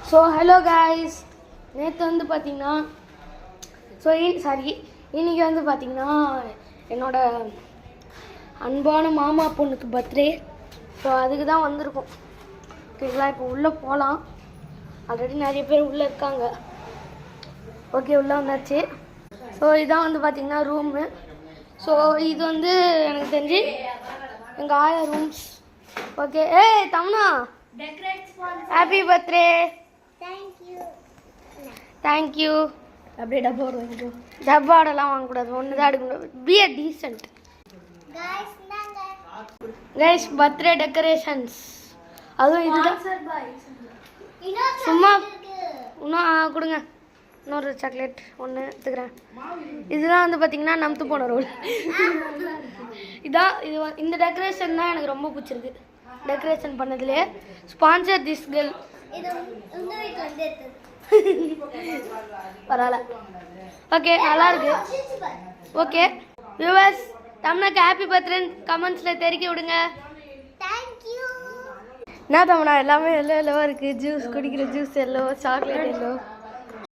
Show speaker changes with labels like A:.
A: So hello guys, நேற்று வந்து பார்த்தீங்கன்னா இன்றைக்கி வந்து பார்த்தீங்கன்னா என்னோட அன்பான மாமா பொண்ணுக்கு பர்த்டே. ஸோ அதுக்கு தான் வந்திருக்கோம். ஓகேங்களா, இப்போ உள்ளே போகலாம். ஆல்ரெடி நிறைய பேர் உள்ளே இருக்காங்க. ஓகே, உள்ளே வந்தாச்சு. ஸோ இதான் வந்து பார்த்தீங்கன்னா ரூமு. ஸோ இது வந்து எனக்கு தெரிஞ்சு எங்கள் ஆயா ரூம்ஸ். ஓகே, ஏய் தம்னா, ஹாப்பி பர்த்டே. தேங்க்யூ. அப்படியே டப்பா வாங்கிக்கோ. டப்பாடெல்லாம் வாங்கக்கூடாது, ஒன்று தான் எடுக்கணும். Be a decent. Guys, birthday decorations. அதுவும் இதுதான். சும்மா இன்னும் கொடுங்க, இன்னொரு சாக்லேட் ஒன்று எடுத்துக்கிறேன். இதுதான் வந்து பார்த்தீங்கன்னா நம்பத்து போன ரோல். இந்த டெக்கரேஷன் தான் எனக்கு ரொம்ப பிடிச்சிருக்கு. டெக்கரேஷன் பண்ணதுலேயே ஸ்பான்சர் திஸ் கேர்ள். பரவாயில்ல, ஓகே, நல்லா இருக்கு. ஓகே வியூவர்ஸ், தம்னாக்கு ஹாப்பி பர்த்டே கமெண்ட்ஸில் தெரிவிக்க விடுங்க. என்ன தம்னா எல்லாமே எல்லோ எல்லோவாக இருக்குது. ஜூஸ் குடிக்கிற ஜூஸ் எல்லோ, சாக்லேட் எல்லோ.